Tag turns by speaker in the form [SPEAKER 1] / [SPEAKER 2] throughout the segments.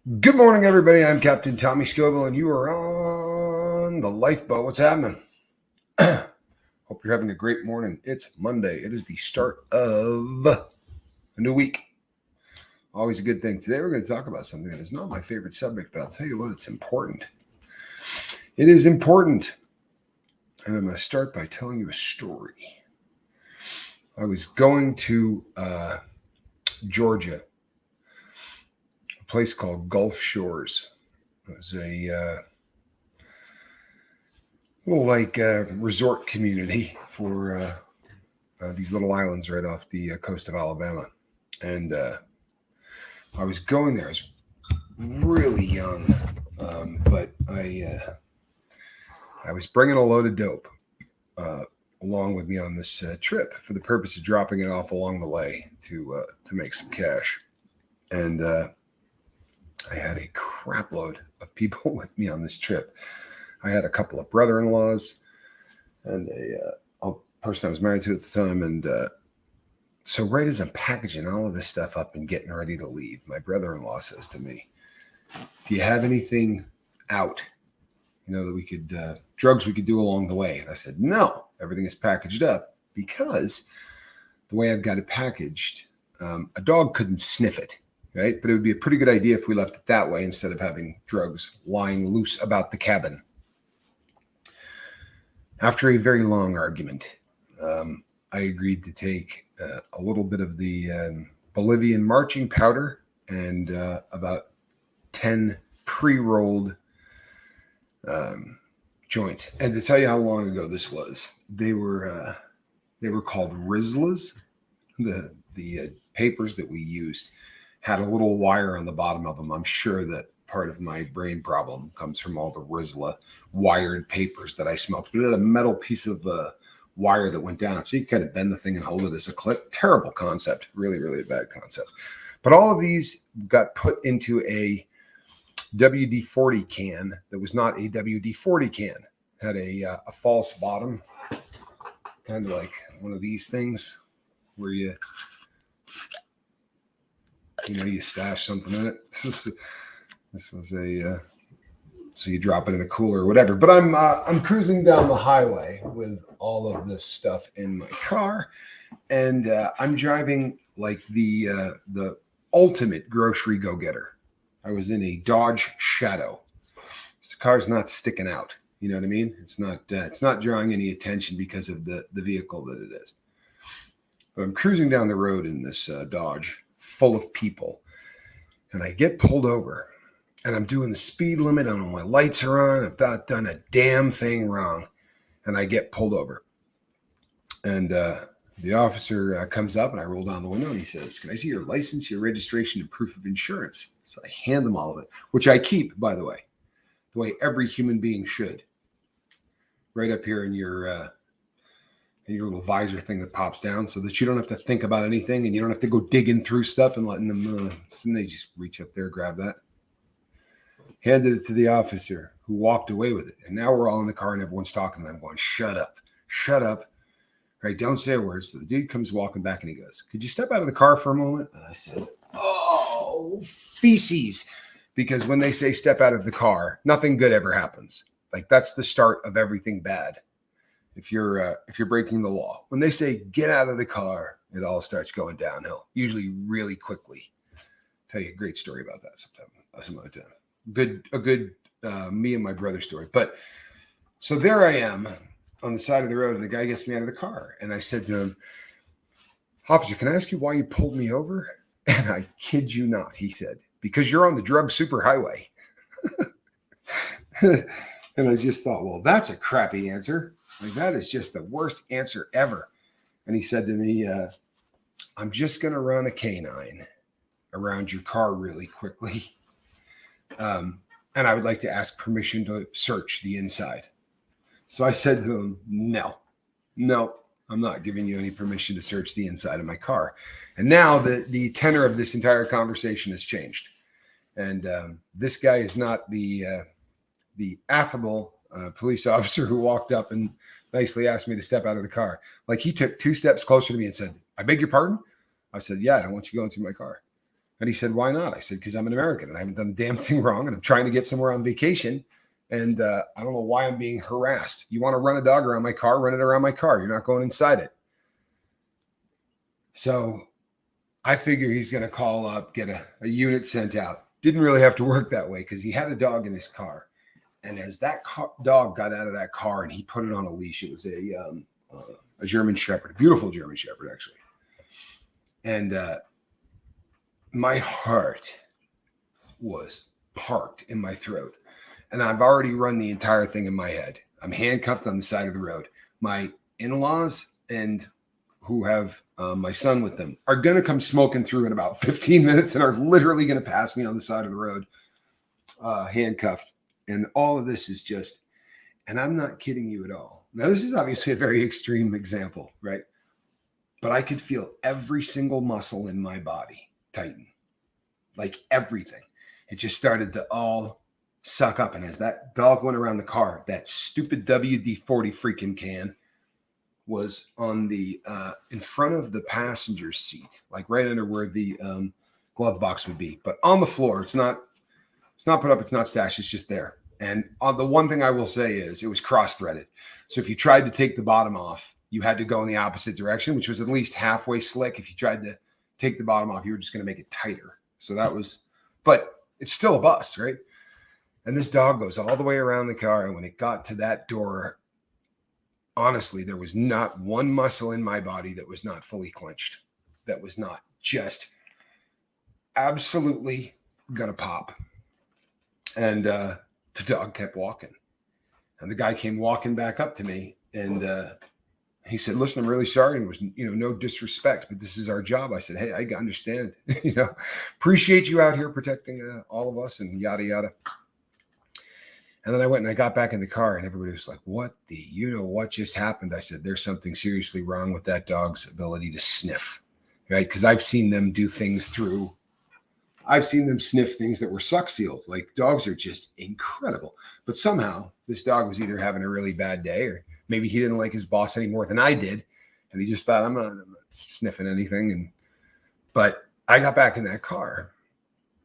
[SPEAKER 1] Good morning, everybody. I'm Captain Tommy Scoble, and you are on the lifeboat. What's happening? Hope you're having a great morning. It's Monday. It is the start of a new week. Always a good thing. Today, we're going to talk about something that is not my favorite subject, but I'll tell you what, it's important. It is important. And I'm going to start by telling you a story. I was going to Georgia, place called Gulf Shores. It was a little resort community for these little islands right off the coast of Alabama. And I was going there. I was really young, but I was bringing a load of dope along with me on this trip for the purpose of dropping it off along the way to make some cash. And I had a crap load of people with me on this trip. I had a couple of brother-in-laws and a person I was married to at the time. And so right as I'm packaging all of this stuff up and getting ready to leave, my brother-in-law says to me, "Do you have anything out, that we could, drugs we could do along the way?" And I said, "No, everything is packaged up because the way I've got it packaged, a dog couldn't sniff it. Right? But it would be a pretty good idea if we left it that way instead of having drugs lying loose about the cabin." After a very long argument, I agreed to take a little bit of the Bolivian marching powder and about 10 pre-rolled joints. And to tell you how long ago this was, they were called Rizlas. The papers that we used had a little wire on the bottom of them. I'm sure that part of my brain problem comes from all the Rizla wired papers that I smoked. But it had a metal piece of wire that went down. So you kind of bend the thing and hold it as a clip. Terrible concept. Really, really bad concept. But all of these got put into a WD-40 can that was not a WD-40 can. It had a false bottom. Kind of like one of these things where you stash something in it. This was so you drop it in a cooler or whatever. But I'm cruising down the highway with all of this stuff in my car, and I'm driving like the ultimate grocery go-getter. I was in a Dodge Shadow. So the car's not sticking out. You know what I mean? It's not drawing any attention because of the vehicle that it is. But I'm cruising down the road in this Dodge, full of people, and I get pulled over, and I'm doing the speed limit, and my lights are on. I've not done a damn thing wrong, and I get pulled over. And the officer comes up, and I roll down the window, and he says, "Can I see your license, your registration, and proof of insurance?" So I hand them all of it, which I keep, by the way every human being should, right up here in your little visor thing that pops down so that you don't have to think about anything and you don't have to go digging through stuff and letting them, and they just reach up there, grab that. Handed it to the officer who walked away with it. And now we're all in the car and everyone's talking and I'm going, shut up. Right? Don't say a word. So the dude comes walking back and he goes, "Could you step out of the car for a moment?" And I said, "Oh, feces." Because when they say step out of the car, nothing good ever happens. Like that's the start of everything bad. If you're breaking the law, when they say get out of the car, it all starts going downhill, usually really quickly. I'll tell you a great story about that some other time. A good me and my brother story. But so there I am on the side of the road, and the guy gets me out of the car, and I said to him, "Officer, can I ask you why you pulled me over?" And I kid you not, he said, "Because you're on the drug superhighway." And I just thought, well, that's a crappy answer. Like that is just the worst answer ever. And he said to me, "I'm just going to run a canine around your car really quickly. And I would like to ask permission to search the inside." So I said to him, no, I'm not giving you any permission to search the inside of my car. And now the tenor of this entire conversation has changed. And this guy is not the affable police officer who walked up and nicely asked me to step out of the car. Like he took 2 steps closer to me and said, "I beg your pardon?" I said, "Yeah, I don't want you going through my car." And he said, why not? I said, because I'm an American and I haven't done a damn thing wrong. And I'm trying to get somewhere on vacation. And I don't know why I'm being harassed. You want to run a dog around my car, run it around my car. You're not going inside it. So I figure he's going to call up, get a unit sent out. Didn't really have to work that way because he had a dog in his car. And as that dog got out of that car and he put it on a leash, it was a German Shepherd, a beautiful German Shepherd, actually. And my heart was parked in my throat. And I've already run the entire thing in my head. I'm handcuffed on the side of the road. My in-laws and who have my son with them are going to come smoking through in about 15 minutes and are literally going to pass me on the side of the road, handcuffed. And all of this is just, and I'm not kidding you at all. Now, this is obviously a very extreme example, right? But I could feel every single muscle in my body tighten, like everything. It just started to all suck up. And as that dog went around the car, that stupid WD-40 freaking can was on the in front of the passenger seat, like right under where the glove box would be, but on the floor. It's not put up, it's not stashed, it's just there. And the one thing I will say is it was cross-threaded. So if you tried to take the bottom off, you had to go in the opposite direction, which was at least halfway slick. If you tried to take the bottom off, you were just going to make it tighter. So that was, but it's still a bust, right? And this dog goes all the way around the car. And when it got to that door, honestly, there was not one muscle in my body that was not fully clenched, that was not just absolutely going to pop. And the dog kept walking. And the guy came walking back up to me and he said, listen, I'm really sorry. And it was, no disrespect, but this is our job. I said, hey, I understand, appreciate you out here protecting all of us and yada, yada. And then I went and I got back in the car and everybody was like, what what just happened? I said, there's something seriously wrong with that dog's ability to sniff, right? Because I've seen them do things I've seen them sniff things that were suck sealed. Like dogs are just incredible. But somehow this dog was either having a really bad day or maybe he didn't like his boss any more than I did. And he just thought, I'm not sniffing anything. But I got back in that car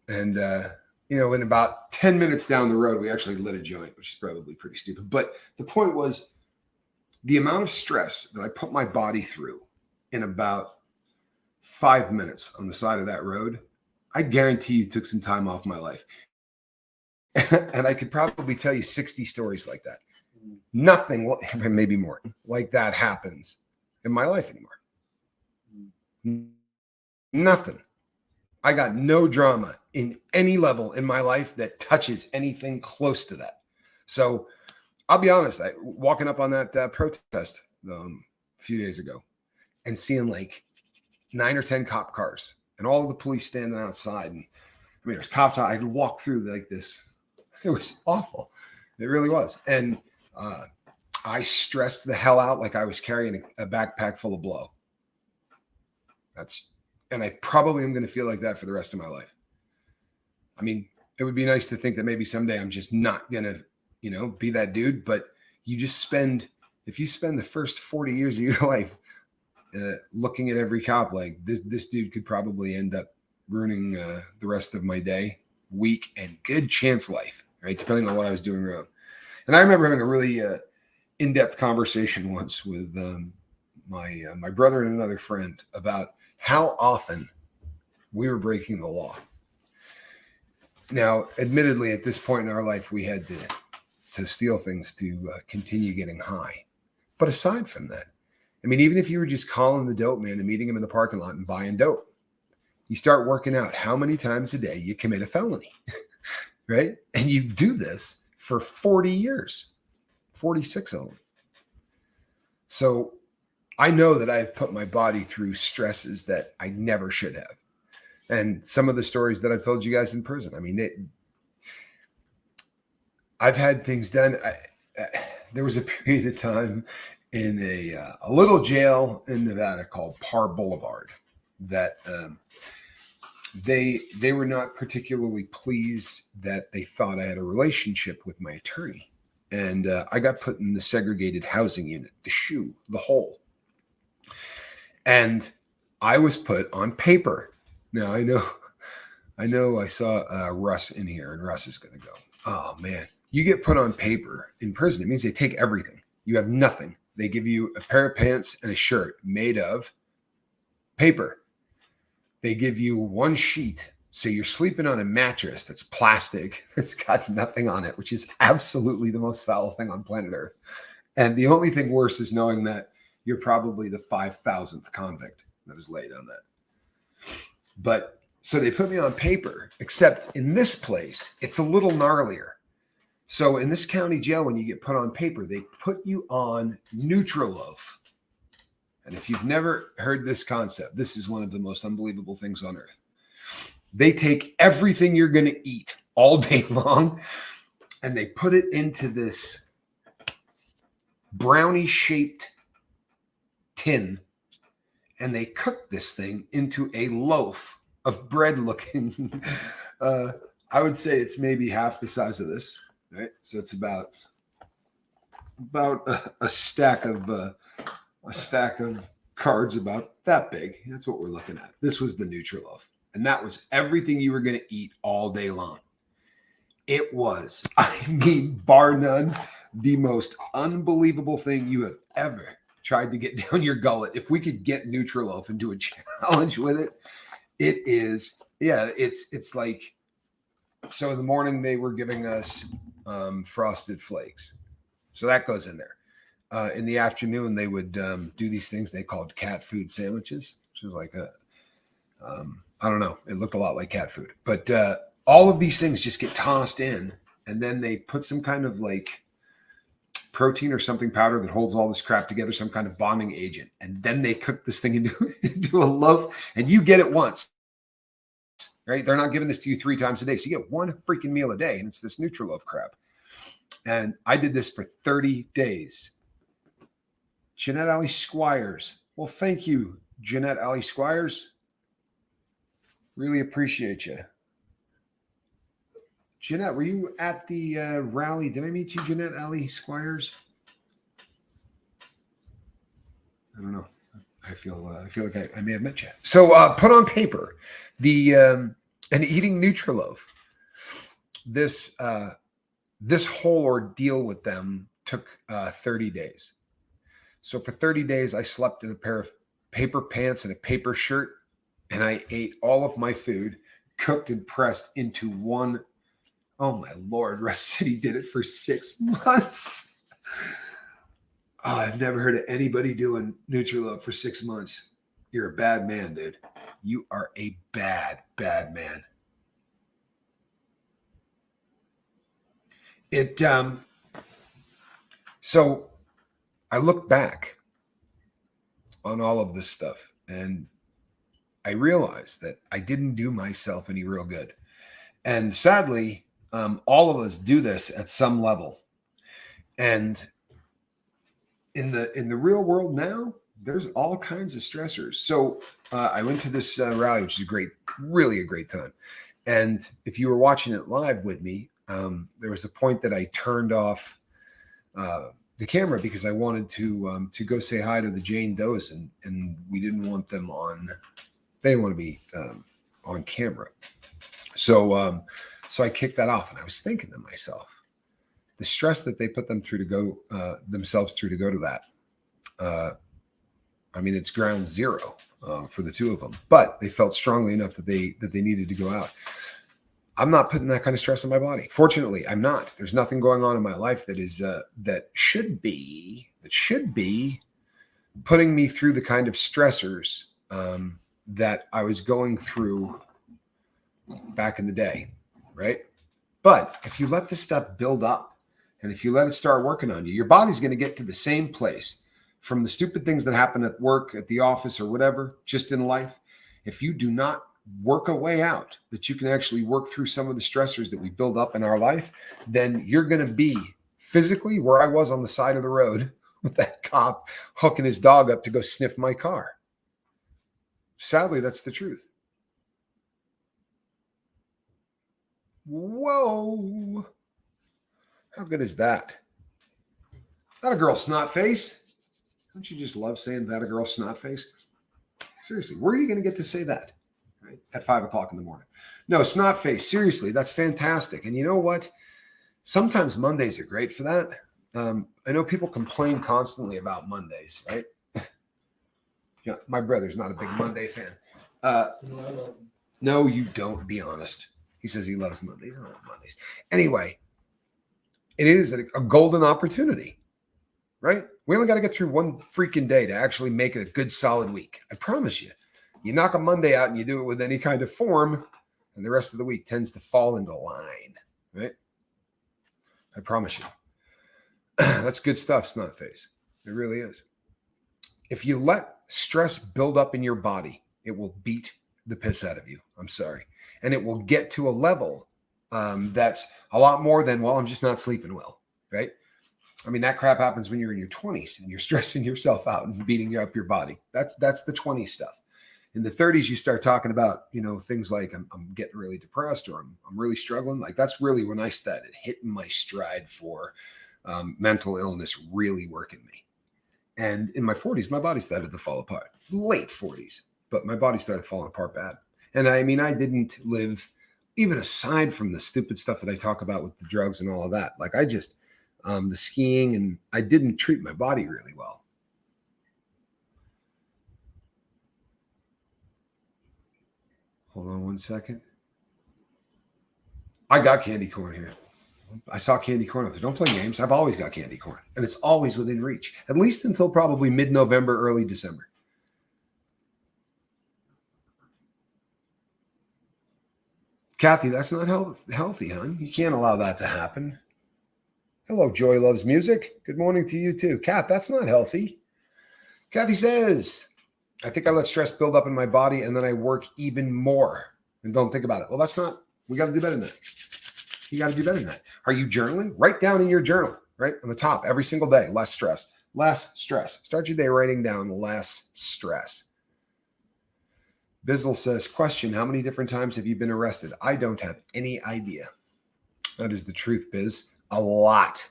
[SPEAKER 1] and, in about 10 minutes down the road, we actually lit a joint, which is probably pretty stupid. But the point was the amount of stress that I put my body through in about 5 minutes on the side of that road, I guarantee you took some time off my life. And I could probably tell you 60 stories like that. Nothing, maybe more, like that happens in my life anymore. Nothing. I got no drama in any level in my life that touches anything close to that. So I'll be honest, walking up on that protest a few days ago and seeing like 9 or 10 cop cars and all of the police standing outside. And there's cops out. I had to walk through like this. It was awful. It really was. And I stressed the hell out like I was carrying a backpack full of blow. And I probably am going to feel like that for the rest of my life. I mean, it would be nice to think that maybe someday I'm just not going to, be that dude. But if you spend the first 40 years of your life looking at every cop like this dude could probably end up ruining the rest of my day, week, and good chance life, right? Depending on what I was doing wrong. And I remember having a really in-depth conversation once with my brother and another friend about how often we were breaking the law. Now, admittedly, at this point in our life, we had to steal things to continue getting high. But aside from that, even if you were just calling the dope man and meeting him in the parking lot and buying dope, you start working out how many times a day you commit a felony, right? And you do this for 40 years, 46 of them. So I know that I've put my body through stresses that I never should have. And some of the stories that I've told you guys in prison, I've had things done. There was a period of time in a little jail in Nevada called Par Boulevard that they were not particularly pleased that they thought I had a relationship with my attorney. And I got put in the segregated housing unit, the hole. And I was put on paper. Now, I know I know I saw Russ in here, and Russ is going to go, oh, man. You get put on paper in prison. It means they take everything. You have nothing. They give you a pair of pants and a shirt made of paper. They give you one sheet. So you're sleeping on a mattress that's plastic, that's got nothing on it, which is absolutely the most foul thing on planet Earth. And the only thing worse is knowing that you're probably the 5,000th convict that is laid on that. But so they put me on paper, except in this place, it's a little gnarlier. So in this county jail, when you get put on paper, they put you on Nutriloaf. And if you've never heard this concept, this is one of the most unbelievable things on earth. They take everything you're going to eat all day long, and they put it into this brownie-shaped tin, and they cook this thing into a loaf of bread looking. I would say it's maybe half the size of this, right? So it's about a stack of cards about that big. That's what we're looking at. This was the Nutriloaf, and that was everything you were going to eat all day long. It was, I mean, bar none, the most unbelievable thing you have ever tried to get down your gullet. If we could get Nutriloaf and do a challenge with it, it is, yeah, it's like, so in the morning they were giving us frosted flakes. So that goes in there. In the afternoon, they would do these things they called cat food sandwiches, which was like I don't know. It looked a lot like cat food. But all of these things just get tossed in, and then they put some kind of like protein or something powder that holds all this crap together, some kind of bonding agent. And then they cook this thing into a loaf, and you get it once, right? They're not giving this to you 3 times a day. So you get one freaking meal a day, and it's this Nutriloaf crap. And I did this for 30 days. Jeanette Alley Squires. Well, thank you, Jeanette Alley Squires. Really appreciate you. Jeanette, were you at the rally? Did I meet you, Jeanette Alley Squires? I don't know. I feel like I may have met you. So put on paper the and eating Nutriloaf. This whole ordeal with them took 30 days. So for 30 days, I slept in a pair of paper pants and a paper shirt, and I ate all of my food, cooked and pressed into one. Oh, my Lord, Russ City did it for 6 months. Oh, I've never heard of anybody doing Nutriloaf for 6 months. You're a bad man, dude. You are a bad, bad man. So I look back on all of this stuff, and I realized that I didn't do myself any real good. And sadly, all of us do this at some level. And in the real world now, there's all kinds of stressors. So I went to this rally, which is really a great time. And if you were watching it live with me, there was a point that I turned off the camera because I wanted to go say hi to the Jane Does, and we didn't want them on. They didn't want to be on camera. So I kicked that off, and I was thinking to myself, the stress that they put them through to go themselves through to go to that. I mean, it's ground zero for the two of them, but they felt strongly enough that they needed to go out. I'm not putting that kind of stress on my body. Fortunately, I'm not. There's nothing going on in my life that is that should be putting me through the kind of stressors that I was going through back in the day, right? But if you let this stuff build up, and if you let it start working on you, your body's going to get to the same place from the stupid things that happen at work, at the office, or whatever, just in life. If you do not work a way out that you can actually work through some of the stressors that we build up in our life, then you're going to be physically where I was on the side of the road with that cop hooking his dog up to go sniff my car. Sadly, that's the truth. Whoa. How good is that? That a girl snot face? Don't you just love saying that a girl snot face? Seriously, where are you going to get to say that? right? At 5 o'clock in the morning. No, snot face. Seriously, that's fantastic. And you know what? Sometimes Mondays are great for that. I know people complain constantly about Mondays, right? Yeah, my brother's not a big Monday fan. No, you don't. Be honest. He says he loves Mondays. I don't love Mondays. Anyway, it is a golden opportunity, right? We only got to get through one freaking day to actually make it a good, solid week. I promise you. You knock a Monday out and you do it with any kind of form, and the rest of the week tends to fall into line, right? I promise you. That's good stuff, snot face. It really is. If you let stress build up in your body, it will beat the piss out of you. I'm sorry. And it will get to a level that's a lot more than, well, I'm just not sleeping well, right? I mean, that crap happens when you're in your 20s and you're stressing yourself out and beating up your body. That's the 20s stuff. In the 30s, you start talking about, things like I'm getting really depressed or I'm really struggling. Like that's really when I started hitting my stride for mental illness really working me. And in my 40s, my body started to fall apart. Late 40s, but my body started falling apart bad. And I mean, I didn't live, even aside from the stupid stuff that I talk about with the drugs and all of that. Like I just, the skiing, and I didn't treat my body really well. Hold on one second. I got candy corn here. I saw candy corn out there. Don't play games. I've always got candy corn, and it's always within reach, at least until probably mid-November, early December. Kathy, that's not healthy, hon. You can't allow that to happen. Hello, Joy Loves Music. Good morning to you too. Kath, that's not healthy. Kathy says, I think I let stress build up in my body and then I work even more and don't think about it. Well, that's not, we got to do better than that. You got to do better than that. Are you journaling? Write down in your journal, right? On the top, every single day, less stress, less stress. Start your day writing down less stress. Bizzle says, question, how many different times have you been arrested? I don't have any idea. That is the truth, Biz. A lot.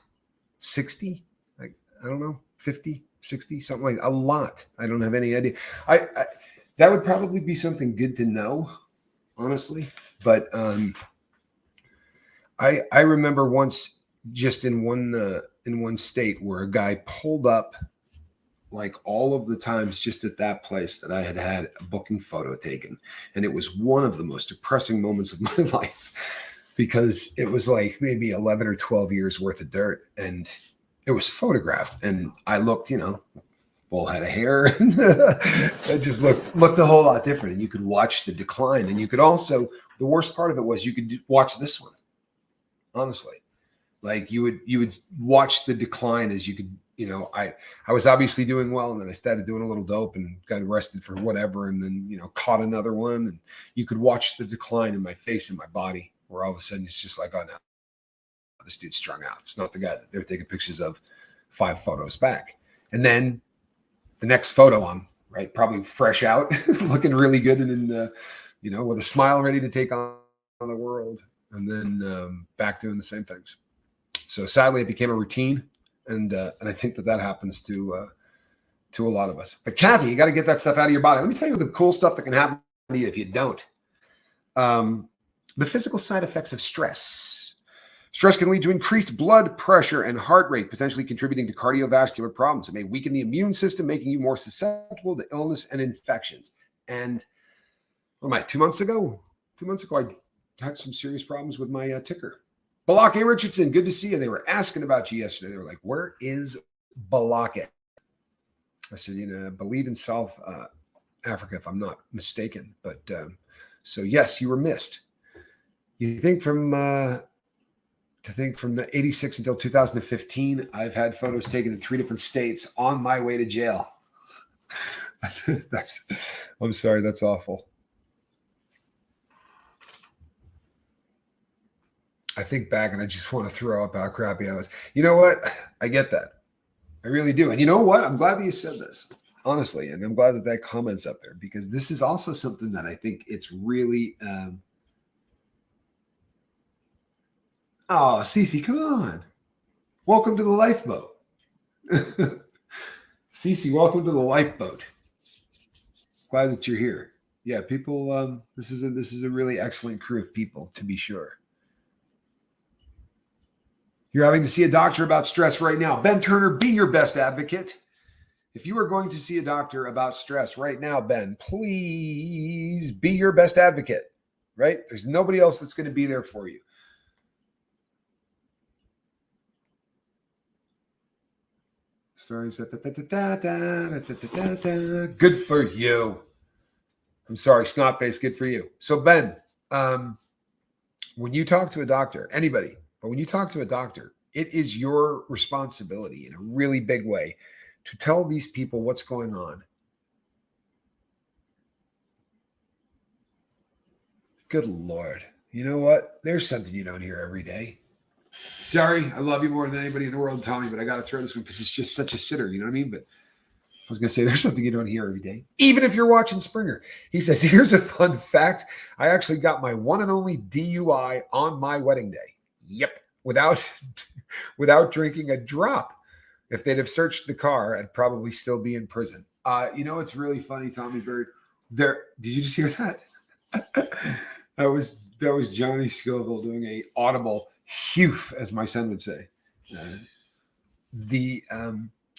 [SPEAKER 1] 60? I don't know. 50, 60, something like that. A lot. I don't have any idea. I that would probably be something good to know, honestly. But I remember once just in one state where a guy pulled up like all of the times just at that place that I had a booking photo taken. And it was one of the most depressing moments of my life because it was like maybe 11 or 12 years worth of dirt. And it was photographed. And I looked, full head of hair. And it just looked a whole lot different. And you could watch the decline. And you could also, the worst part of it was you could watch this one. Honestly, like you would watch the decline as you could, I was obviously doing well, and then I started doing a little dope and got arrested for whatever, and then caught another one, and you could watch the decline in my face and my body, where all of a sudden it's just like, oh no, this dude's strung out. It's not the guy that they're taking pictures of 5 photos back. And then the next photo, I'm right, probably fresh out, looking really good, and in with a smile, ready to take on the world, and then back doing the same things. So sadly, it became a routine. And I think that happens to a lot of us. But Kathy, you got to get that stuff out of your body. Let me tell you the cool stuff that can happen to you if you don't. The physical side effects of stress. Stress can lead to increased blood pressure and heart rate, potentially contributing to cardiovascular problems. It may weaken the immune system, making you more susceptible to illness and infections. And what am I, 2 months ago? 2 months ago, I had some serious problems with my ticker. Balake Richardson, good to see you. They were asking about you yesterday. They were like, where is Balake? I said, I believe in South Africa, if I'm not mistaken. But so yes, you were missed. You think from the 86 until 2015, I've had photos taken in 3 different states on my way to jail. I'm sorry, that's awful. I think back and I just want to throw up how crappy I was. You know what? I get that. I really do. And you know what? I'm glad that you said this, honestly. And I'm glad that comment's up there, because this is also something that I think it's really. Oh, Cece, come on. Welcome to the lifeboat. Cece, welcome to the lifeboat. Glad that you're here. Yeah, people. This is a really excellent crew of people, to be sure. You're having to see a doctor about stress right now. Ben Turner, be your best advocate. If you are going to see a doctor about stress right now, Ben, please be your best advocate, right? There's nobody else that's going to be there for you. Stories. Good for you. I'm sorry, Snotface, good for you. So, Ben, when you talk to a doctor, anybody, but when you talk to a doctor, it is your responsibility in a really big way to tell these people what's going on. Good Lord. You know what? There's something you don't hear every day. Sorry, I love you more than anybody in the world, Tommy, but I got to throw this one because it's just such a sitter. You know what I mean? But I was going to say there's something you don't hear every day, even if you're watching Springer. He says, here's a fun fact. I actually got my one and only DUI on my wedding day. Yep. Without drinking a drop. If they'd have searched the car, I'd probably still be in prison. You know, it's really funny, Tommy Bird. Did you just hear that? That was Johnny Scoville doing a audible "hew," as my son would say.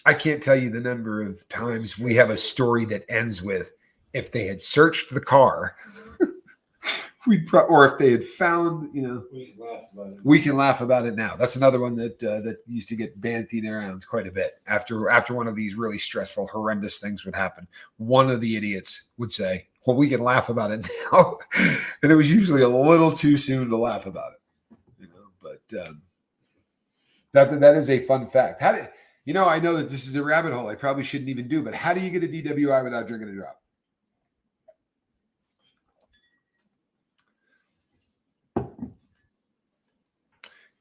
[SPEAKER 1] I can't tell you the number of times we have a story that ends with, if they had searched the car, or if they had found, you know, we can laugh about it now. That's another one that used to get bandied around quite a bit after one of these really stressful, horrendous things would happen. One of the idiots would say, well, we can laugh about it now. And it was usually a little too soon to laugh about it, you know, but that is a fun fact. You know, I know that this is a rabbit hole I probably shouldn't even do, but how do you get a DWI without drinking a drop?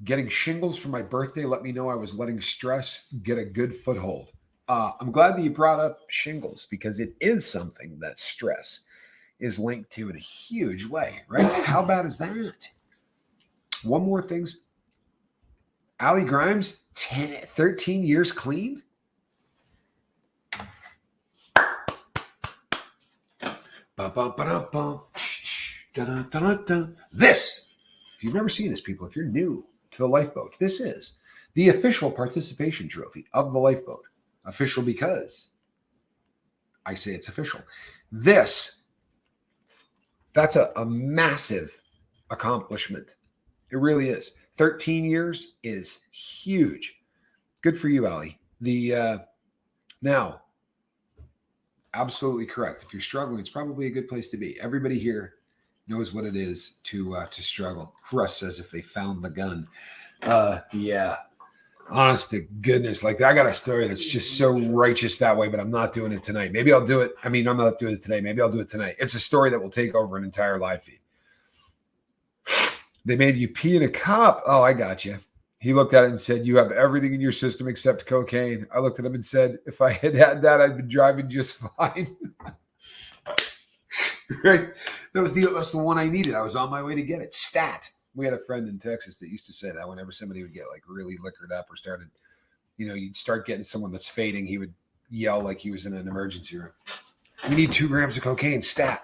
[SPEAKER 1] Getting shingles for my birthday let me know I was letting stress get a good foothold. I'm glad that you brought up shingles because it is something that stress is linked to in a huge way, right? How bad is that? One more thing. Allie Grimes, 13 years clean? This, if you've never seen this, people, if you're new to the lifeboat, this is the official participation trophy of the lifeboat. Official because I say it's official. That's a massive accomplishment. It really is. 13 years is huge. Good for you, Allie. Now, absolutely correct. If you're struggling, it's probably a good place to be. Everybody here knows what it is to struggle. Russ says if they found the gun. Yeah. Honest to goodness, like I got a story that's just so righteous that way, but I'm not doing it tonight. Maybe I'll do it. I mean, I'm not doing it today. Maybe I'll do it tonight. It's a story that will take over an entire live feed. They made you pee in a cup. Oh, I got you. He looked at it and said, you have everything in your system except cocaine. I looked at him and said, if I had had that, I'd been driving just fine. Right? That's the one I needed. I was on my way to get it. Stat. We had a friend in Texas that used to say that whenever somebody would get like really liquored up or started, you know, you'd start getting someone that's fading, he would yell like he was in an emergency room. We need 2 grams of cocaine. Stat.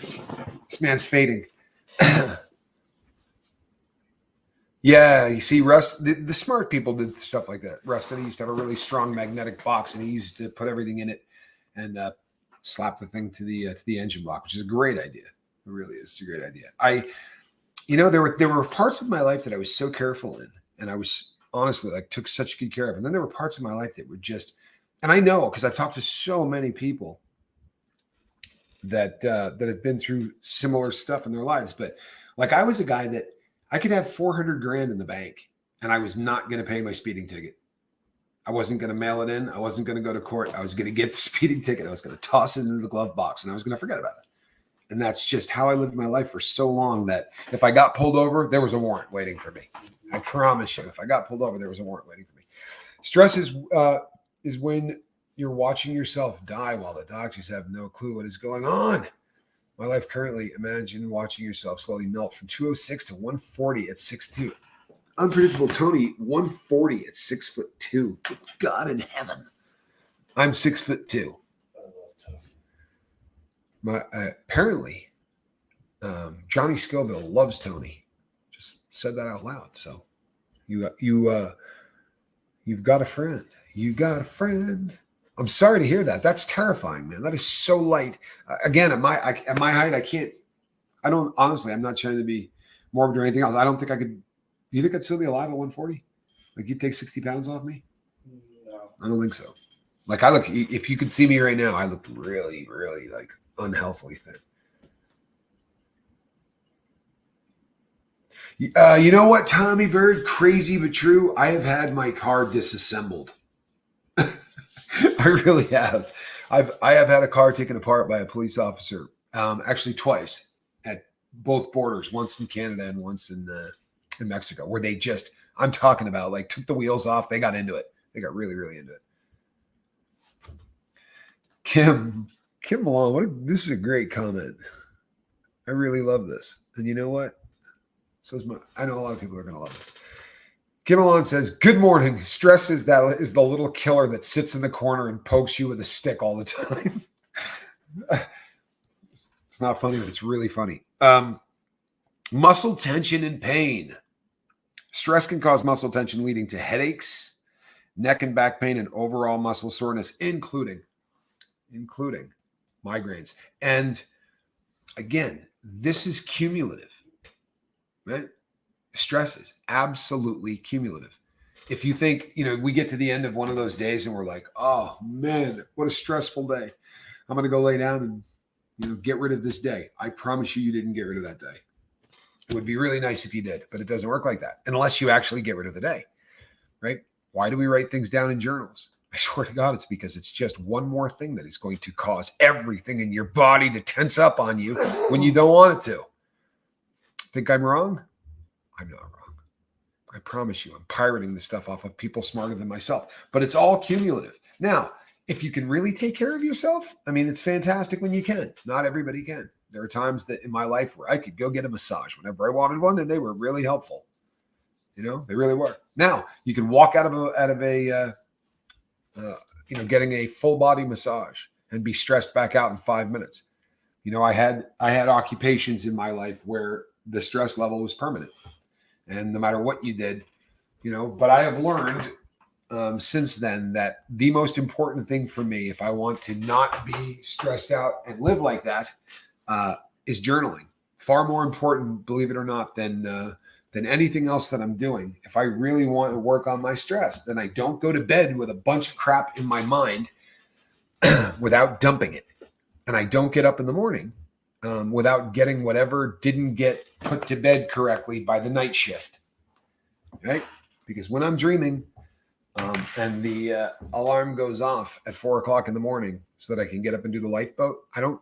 [SPEAKER 1] This man's fading. Yeah, you see, Russ, the smart people did stuff like that. Russ said he used to have a really strong magnetic box, and he used to put everything in it and slap the thing to the engine block, which is a great idea. It really is. It's a great idea. There were parts of my life that I was so careful in, and I was honestly like took such good care of. And then there were parts of my life that were just, and I know because I've talked to so many people that have been through similar stuff in their lives. But like I was a guy that I could have 400 grand in the bank, and I was not going to pay my speeding ticket. I wasn't going to mail it in. I wasn't going to go to court. I was going to get the speeding ticket. I was going to toss it into the glove box, and I was going to forget about it. And that's just how I lived my life for so long that if I got pulled over, there was a warrant waiting for me. I promise you, if I got pulled over, there was a warrant waiting for me. Stress is when you're watching yourself die while the doctors have no clue what is going on. My life currently, imagine watching yourself slowly melt from 206 to 140 at 6'2". Unpredictable Tony, 140 at 6'2". Good God in heaven. I'm 6'2". Apparently, Johnny Scoville loves Tony. Just said that out loud. So you've got a friend. You got a friend. I'm sorry to hear that. That's terrifying, man. That is so light. Again, at my height, I can't. I don't honestly. I'm not trying to be morbid or anything else. I don't think I could. You think I'd still be alive at 140? Like you'd take 60 pounds off me?
[SPEAKER 2] No,
[SPEAKER 1] I don't think so. Like I look. If you could see me right now, I look really, really like unhealthily thin. You know what, Tommy Bird? Crazy but true. I have had my car disassembled. I really have. I have had a car taken apart by a police officer. Actually, twice at both borders. Once in Canada and once in Mexico, where they just, I'm talking about, like took the wheels off. They got into it. They got really, really into it. Kim Malone. This is a great comment. I really love this. And you know what? I know a lot of people are going to love this. Kim Malone says, "Good morning. Stress is the little killer that sits in the corner and pokes you with a stick all the time." It's not funny, but it's really funny. Muscle tension and pain. Stress can cause muscle tension, leading to headaches, neck and back pain, and overall muscle soreness, including migraines. And again, this is cumulative, right? Stress is absolutely cumulative. If you think, we get to the end of one of those days and we're like, oh man, what a stressful day. I'm going to go lay down and, get rid of this day. I promise you didn't get rid of that day. It would be really nice if you did, but it doesn't work like that unless you actually get rid of the day, right? Why do we write things down in journals? I swear to God, it's because it's just one more thing that is going to cause everything in your body to tense up on you when you don't want it to. Think I'm wrong? I'm not wrong. I promise you, I'm pirating this stuff off of people smarter than myself, but it's all cumulative. Now, if you can really take care of yourself, it's fantastic when you can. Not everybody can. There are times that in my life where I could go get a massage whenever I wanted one, and they were really helpful. They really were. Now you can walk out of a getting a full body massage and be stressed back out in 5 minutes. I had occupations in my life where the stress level was permanent. And no matter what you did, but I have learned since then that the most important thing for me, if I want to not be stressed out and live like that, is journaling. Far more important, believe it or not, than anything else that I'm doing. If I really want to work on my stress, then I don't go to bed with a bunch of crap in my mind without dumping it. And I don't get up in the morning without getting whatever didn't get put to bed correctly by the night shift, right? Because when I'm dreaming and the alarm goes off at 4:00 in the morning so that I can get up and do the lifeboat, I don't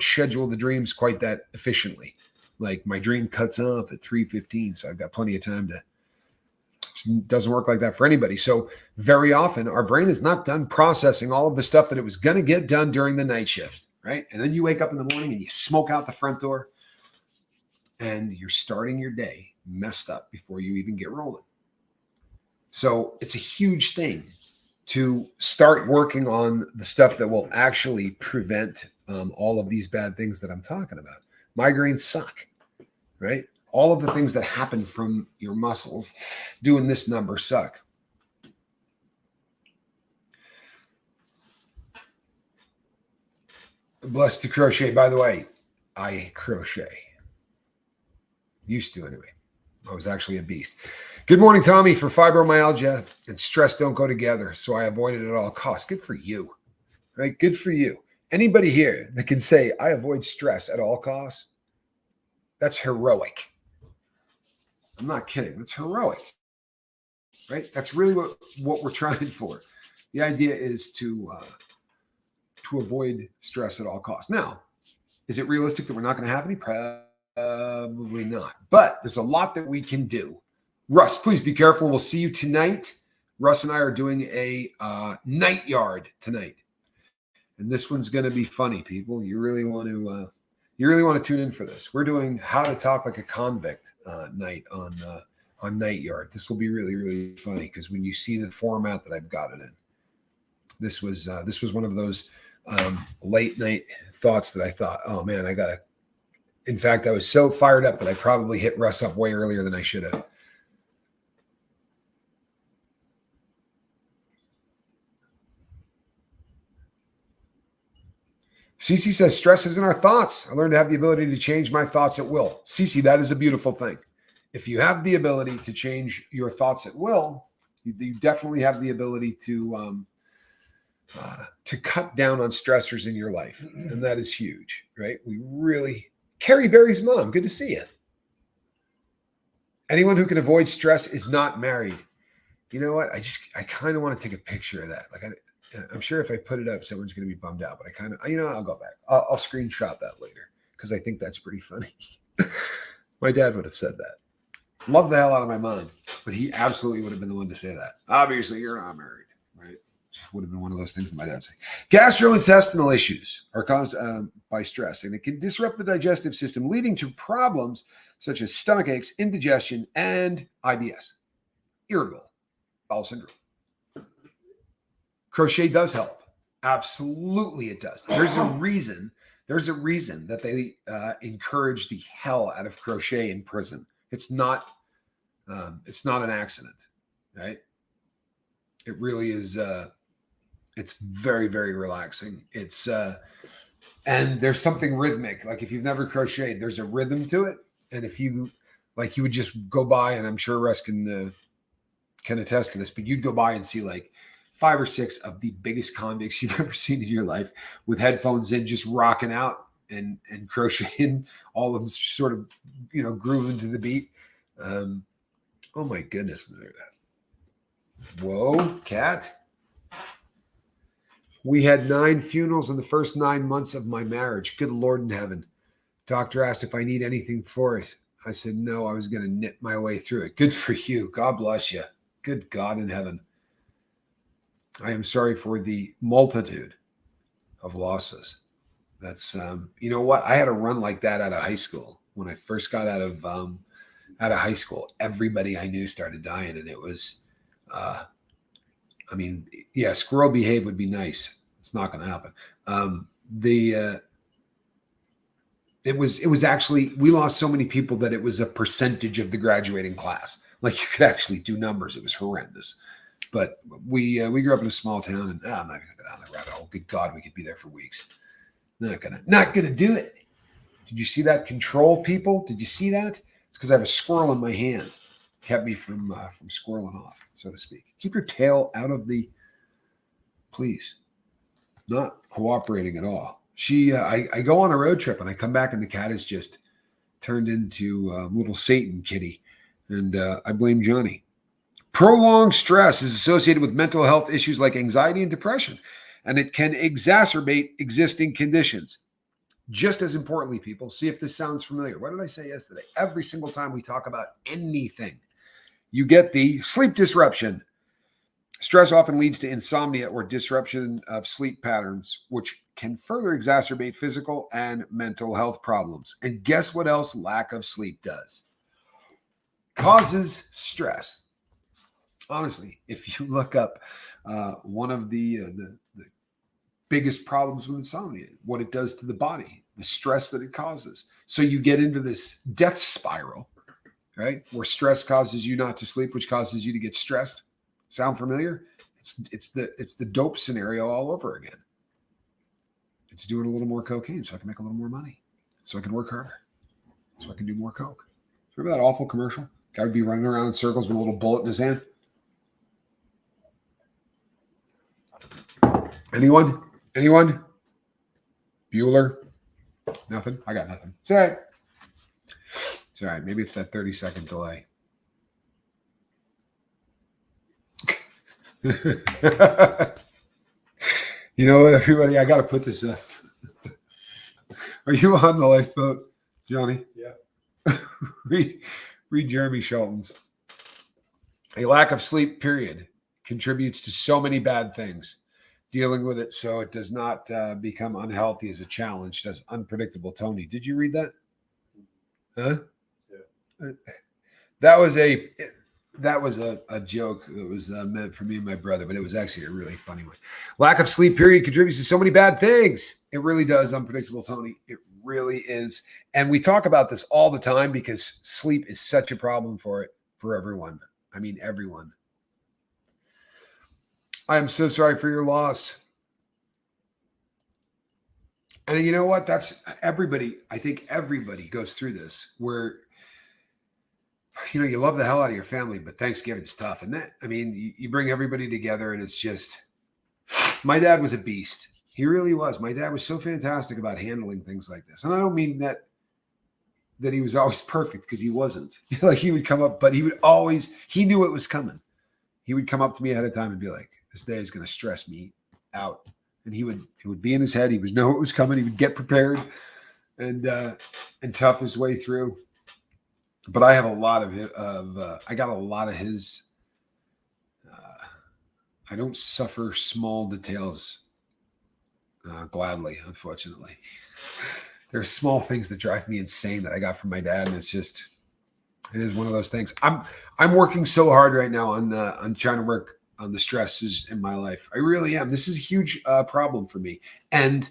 [SPEAKER 1] schedule the dreams quite that efficiently. Like my dream cuts off at 3:15, so I've got plenty of time to. It doesn't work like that for anybody. So very often our brain is not done processing all of the stuff that it was going to get done during the night shift. Right. And then you wake up in the morning and you smoke out the front door and you're starting your day messed up before you even get rolling. So it's a huge thing to start working on the stuff that will actually prevent all of these bad things that I'm talking about. Migraines suck, right? All of the things that happen from your muscles doing this number suck. Blessed to crochet. By the way, I crochet. Used to anyway. I was actually a beast. Good morning, Tommy. For fibromyalgia and stress don't go together, so I avoid it at all costs. Good for you, right? Good for you. Anybody here that can say, I avoid stress at all costs, that's heroic. I'm not kidding. That's heroic, right? That's really what we're trying for. The idea is to avoid stress at all costs. Now, is it realistic that we're not going to have any? Probably not. But there's a lot that we can do. Russ, please be careful. We'll see you tonight. Russ and I are doing a night yard tonight. And this one's going to be funny, people. You really want to tune in for this. We're doing How to Talk Like a Convict night on Night Yard. This will be really, really funny because when you see the format that I've got it in, this was one of those late night thoughts that I thought, oh man, in fact, I was so fired up that I probably hit Russ up way earlier than I should have. Cece says, stress is in our thoughts. I learned to have the ability to change my thoughts at will. Cece, that is a beautiful thing. If you have the ability to change your thoughts at will, you definitely have the ability to cut down on stressors in your life. And that is huge, right? Carrie Berry's mom, good to see you. Anyone who can avoid stress is not married. You know what? I kind of want to take a picture of that. I'm sure if I put it up, someone's going to be bummed out, but I'll go back. I'll screenshot that later because I think that's pretty funny. My dad would have said that. Love the hell out of my mom, but he absolutely would have been the one to say that. Obviously, you're not married, right? Would have been one of those things that my dad said. Gastrointestinal issues are caused by stress, and it can disrupt the digestive system, leading to problems such as stomach aches, indigestion, and IBS, irritable bowel syndrome. Crochet does help. Absolutely, it does. There's a reason that they encourage the hell out of crochet in prison. It's not an accident, right? It really is. It's very, very relaxing. And there's something rhythmic. Like if you've never crocheted, there's a rhythm to it. And if you would just go by, and I'm sure Russ can attest to this, but you'd go by and see like 5 or 6 of the biggest convicts you've ever seen in your life with headphones in, just rocking out and crocheting, all of them sort of, grooving to the beat. Oh my goodness. Whoa, cat. We had 9 funerals in the first 9 months of my marriage. Good Lord in heaven. Doctor asked if I need anything for it. I said, no, I was going to knit my way through it. Good for you. God bless you. Good God in heaven. I am sorry for the multitude of losses. That's, you know what? I had a run like that out of high school. When I first got out of high school, everybody I knew started dying. And it was, squirrel behave would be nice. It's not going to happen. It was actually, we lost so many people that it was a percentage of the graduating class. Like you could actually do numbers. It was horrendous. But we grew up in a small town, and I'm not going to go down that rabbit hole. Good God, we could be there for weeks. Not gonna do it. Did you see that control, people? Did you see that? It's because I have a squirrel in my hand. Kept me from squirreling off, so to speak. Keep your tail out of the. Please, not cooperating at all. I go on a road trip and I come back and the cat is just turned into little Satan kitty, and I blame Johnny. Prolonged stress is associated with mental health issues like anxiety and depression, and it can exacerbate existing conditions. Just as importantly, people, see if this sounds familiar. What did I say yesterday? Every single time we talk about anything, you get the sleep disruption. Stress often leads to insomnia or disruption of sleep patterns, which can further exacerbate physical and mental health problems. And guess what else lack of sleep does? Causes stress. Honestly, if you look up one of the biggest problems with insomnia, what it does to the body, the stress that it causes. So you get into this death spiral, right? Where stress causes you not to sleep, which causes you to get stressed. Sound familiar? It's the dope scenario all over again. It's doing a little more cocaine so I can make a little more money, so I can work harder, so I can do more coke. Remember that awful commercial? Guy would be running around in circles with a little bullet in his hand. Anyone? Bueller? Nothing? I got nothing. It's all right. It's all right. Maybe it's that 30-second delay. You know what, everybody? I got to put this up. Are you on the lifeboat, Johnny?
[SPEAKER 2] Yeah.
[SPEAKER 1] Read Jeremy Shelton's. A lack of sleep, period, contributes to so many bad things. Dealing with it so it does not become unhealthy is a challenge, says Unpredictable Tony. Did you read that? Huh?
[SPEAKER 2] Yeah.
[SPEAKER 1] That was that was a joke that was meant for me and my brother, but it was actually a really funny one. Lack of sleep, period, contributes to so many bad things. It really does. Unpredictable, Tony. It really is. And we talk about this all the time because sleep is such a problem for everyone. I mean, everyone. I am so sorry for your loss. And you know what? That's everybody. I think everybody goes through this where, you love the hell out of your family, but Thanksgiving's tough. And that, I mean, you bring everybody together and it's just, my dad was a beast. He really was. My dad was so fantastic about handling things like this. And I don't mean that he was always perfect, because he wasn't. Like, he would come up, but he knew it was coming. He would come up to me ahead of time and be like, this day is going to stress me out. And it would be in his head. He would know it was coming. He would get prepared and tough his way through. But I have a lot I got a lot of his. I don't suffer small details gladly, unfortunately. There are small things that drive me insane that I got from my dad, and it is one of those things. I'm working so hard right now on trying to work on the stresses in my life. I really am. This is a huge problem for me. And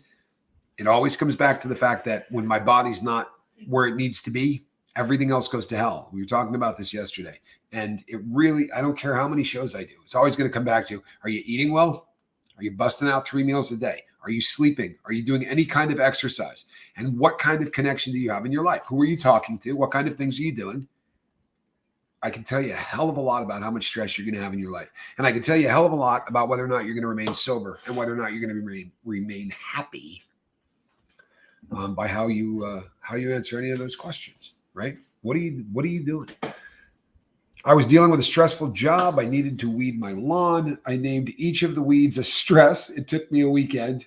[SPEAKER 1] it always comes back to the fact that when my body's not where it needs to be, everything else goes to hell. We were talking about this yesterday. And I don't care how many shows I do. It's always going to come back to, are you eating well? Are you busting out 3 meals a day? Are you sleeping? Are you doing any kind of exercise? And what kind of connection do you have in your life? Who are you talking to? What kind of things are you doing? I can tell you a hell of a lot about how much stress you're going to have in your life. And I can tell you a hell of a lot about whether or not you're going to remain sober and whether or not you're going to remain happy by how you answer any of those questions, right? What are you doing? I was dealing with a stressful job. I needed to weed my lawn. I named each of the weeds a stress. It took me a weekend.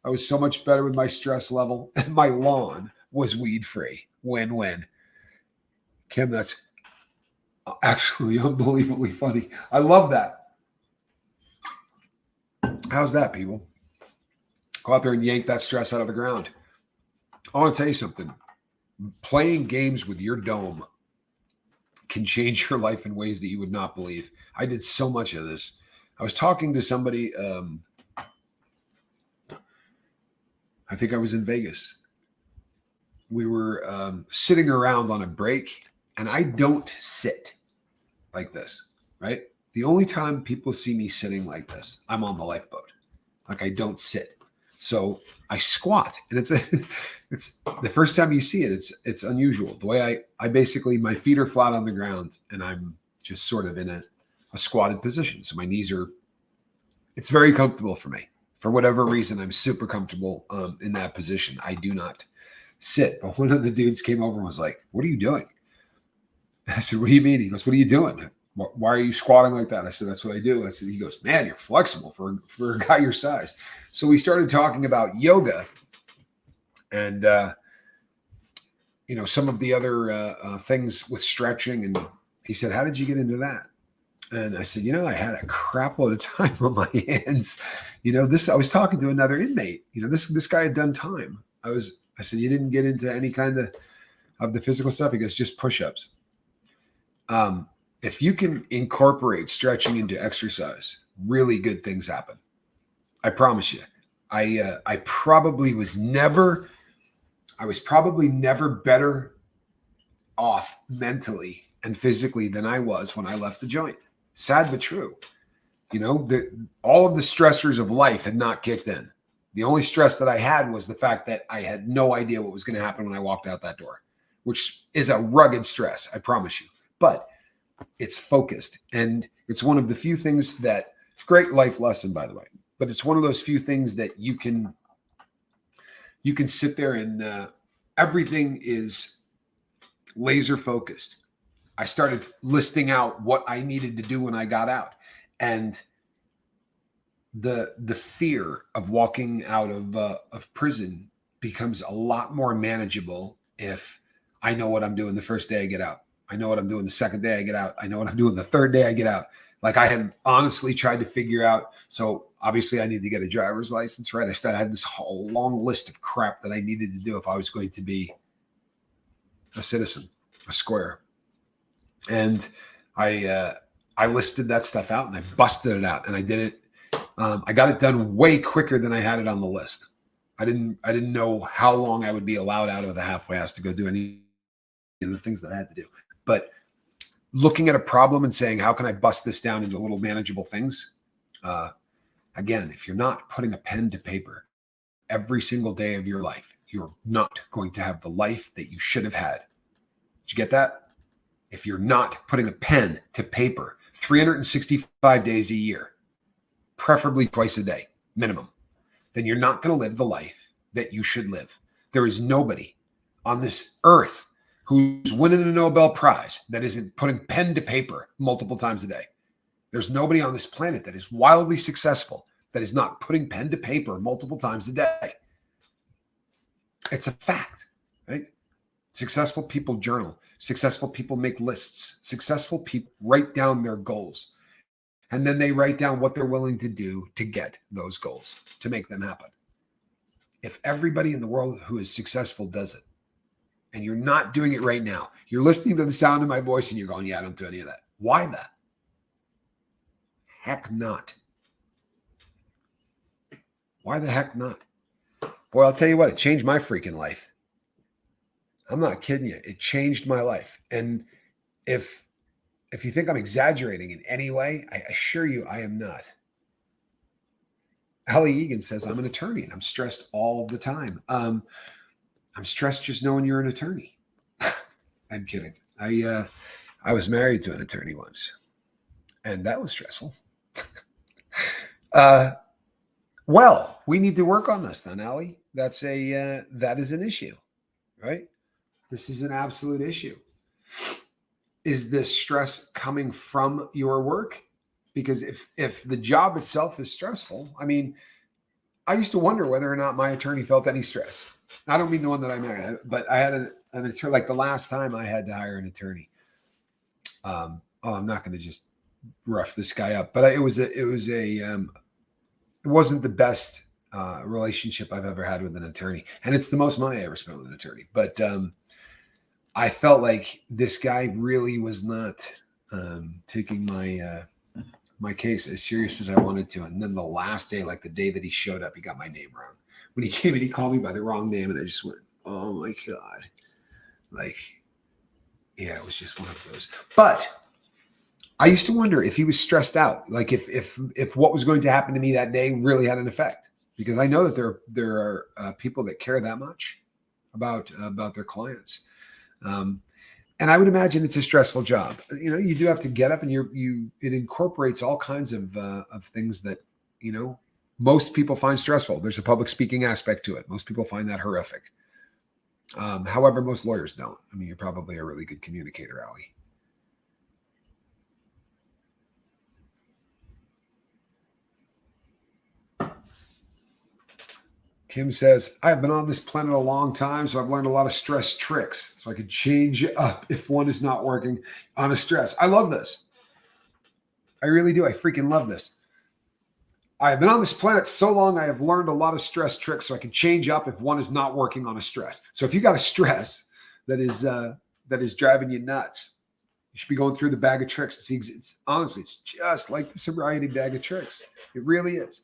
[SPEAKER 1] I was so much better with my stress level, and my lawn was weed-free. Win-win. Kim, that's actually unbelievably funny. I love that. How's that, people? Go out there and yank that stress out of the ground. I want to tell you something. Playing games with your dome can change your life in ways that you would not believe. I did so much of this. I was talking to somebody, I think I was in Vegas. We were sitting around on a break, and I don't sit like this, right? The only time people see me sitting like this, I'm on the lifeboat. Like, I don't sit. So I squat, and it's the first time you see it, it's unusual. The way I basically, my feet are flat on the ground, and I'm just sort of in a squatted position. So my knees it's very comfortable for me. For whatever reason, I'm super comfortable in that position. I do not sit. But one of the dudes came over and was like, "What are you doing?" I said, "What do you mean?" He goes, "What are you doing? Why are you squatting like that?" I said, "That's what I do." I said, he goes, "Man, you're flexible for a guy your size." So we started talking about yoga and, some of the other things with stretching. And he said, "How did you get into that?" And I said, I had a crap load of time on my hands. I was talking to another inmate. This guy had done time. I said, "You didn't get into any kind of the physical stuff?" He goes, "Just push-ups." If you can incorporate stretching into exercise, really good things happen. I promise you. I was probably never better off mentally and physically than I was when I left the joint. Sad but true. All of the stressors of life had not kicked in. The only stress that I had was the fact that I had no idea what was going to happen when I walked out that door, which is a rugged stress, I promise you. But it's focused, and it's one of the few things that it's a great life lesson, by the way, but it's one of those few things that you can sit there and everything is laser focused. I started listing out what I needed to do when I got out, and the fear of walking out of prison becomes a lot more manageable if I know what I'm doing the first day I get out. I know what I'm doing the second day I get out. I know what I'm doing the third day I get out. Like, I had honestly tried to figure out. So obviously I need to get a driver's license, right? I had this whole long list of crap that I needed to do if I was going to be a citizen, a square. And I listed that stuff out and I busted it out, and I did it. I got it done way quicker than I had it on the list. I didn't know how long I would be allowed out of the halfway house to go do any of the things that I had to do. But looking at a problem and saying, how can I bust this down into little manageable things? Again, if you're not putting a pen to paper every single day of your life, you're not going to have the life that you should have had. Did you get that? If you're not putting a pen to paper 365 days a year, preferably twice a day, minimum, then you're not going to live the life that you should live. There is nobody on this earth who's winning a Nobel Prize that isn't putting pen to paper multiple times a day. There's nobody on this planet that is wildly successful that is not putting pen to paper multiple times a day. It's a fact, right? Successful people journal. Successful people make lists. Successful people write down their goals. And then they write down what they're willing to do to get those goals, to make them happen. If everybody in the world who is successful does it, and you're not doing it right now, you're listening to the sound of my voice and you're going, yeah, I don't do any of that. Why that? Heck not. Why the heck not? Boy, I'll tell you what, it changed my freaking life. I'm not kidding you. It changed my life. And if you think I'm exaggerating in any way, I assure you I am not. Allie Egan says, I'm an attorney and I'm stressed all the time. I'm stressed just knowing you're an attorney. I'm kidding. I was married to an attorney once, and that was stressful. Well, we need to work on this then, Allie. That is an issue, right? This is an absolute issue. Is this stress coming from your work? Because if the job itself is stressful, I mean, I used to wonder whether or not my attorney felt any stress. I don't mean the one that I married, but I had an attorney, like the last time I had to hire an attorney. I'm not going to just rough this guy up, but it wasn't the best relationship I've ever had with an attorney. And it's the most money I ever spent with an attorney. But I felt like this guy really was not taking my case as serious as I wanted to. And then the last day, like the day that he showed up, he got my name wrong. When he came in, he called me by the wrong name. And I just went, oh my God. Like, yeah, it was just one of those. But I used to wonder if he was stressed out, like if what was going to happen to me that day really had an effect, because I know that there are people that care that much about their clients, and I would imagine it's a stressful job. You know, you do have to get up, and it incorporates all kinds of things that most people find stressful. There's a public speaking aspect to it. Most people find that horrific. However, most lawyers don't. I mean, you're probably a really good communicator, Allie. Kim says, I've been on this planet a long time, so I've learned a lot of stress tricks so I could change up if one is not working on a stress. I love this. I really do. I freaking love this. I have been on this planet so long, I have learned a lot of stress tricks so I can change up if one is not working on a stress. So if you got a stress that is driving you nuts, you should be going through the bag of tricks. It's honestly, it's just like the sobriety bag of tricks. It really is.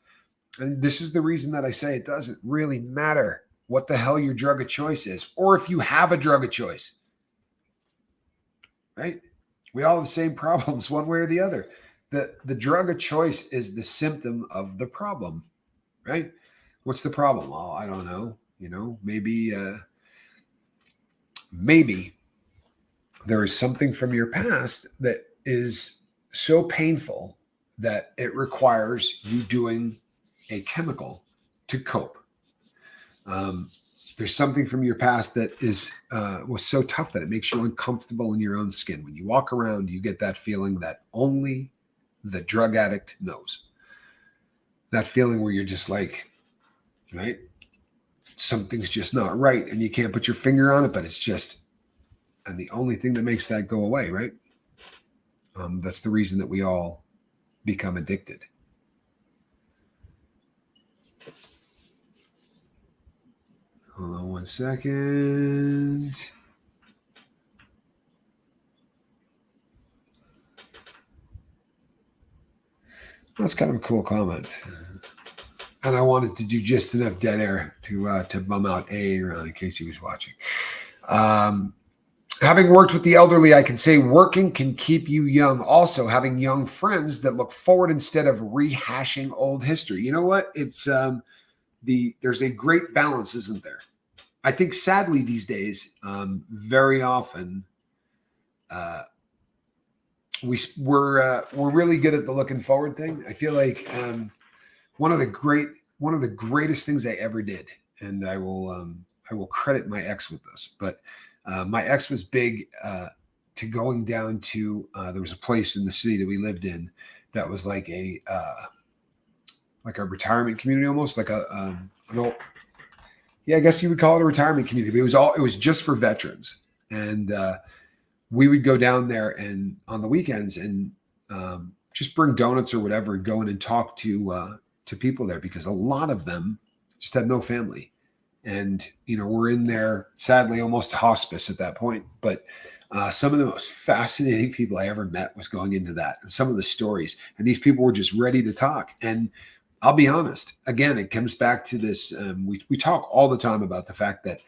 [SPEAKER 1] And this is the reason that I say it doesn't really matter what the hell your drug of choice is, or if you have a drug of choice, right? We all have the same problems one way or the other. The drug of choice is the symptom of the problem, right? What's the problem? Well, I don't know. Maybe there is something from your past that is so painful that it requires you doing a chemical to cope. There's something from your past that was so tough that it makes you uncomfortable in your own skin. When you walk around, you get that feeling that only the drug addict knows. That feeling where you're just like, right? Something's just not right, and you can't put your finger on it, but it's just, and the only thing that makes that go away, right? That's the reason that we all become addicted. Hold on one second. That's kind of a cool comment. And I wanted to do just enough dead air to bum out A around in case he was watching. Having worked with the elderly, I can say working can keep you young. Also, having young friends that look forward instead of rehashing old history. You know what? It's there's a great balance, isn't there? I think sadly these days, very often, we're really good at the looking forward thing. I feel like one of the greatest things I ever did, and I will credit my ex with this, but my ex was big to going down to there was a place in the city that we lived in that was like a retirement community, almost like an old, yeah, I guess you would call it a retirement community, but it was just for veterans. And we would go down there and on the weekends and just bring donuts or whatever and go in and talk to people there, because a lot of them just had no family. And, we're in there, sadly, almost hospice at that point. But some of the most fascinating people I ever met was going into that, and some of the stories. And these people were just ready to talk. And I'll be honest, again, it comes back to this. We talk all the time about the fact that,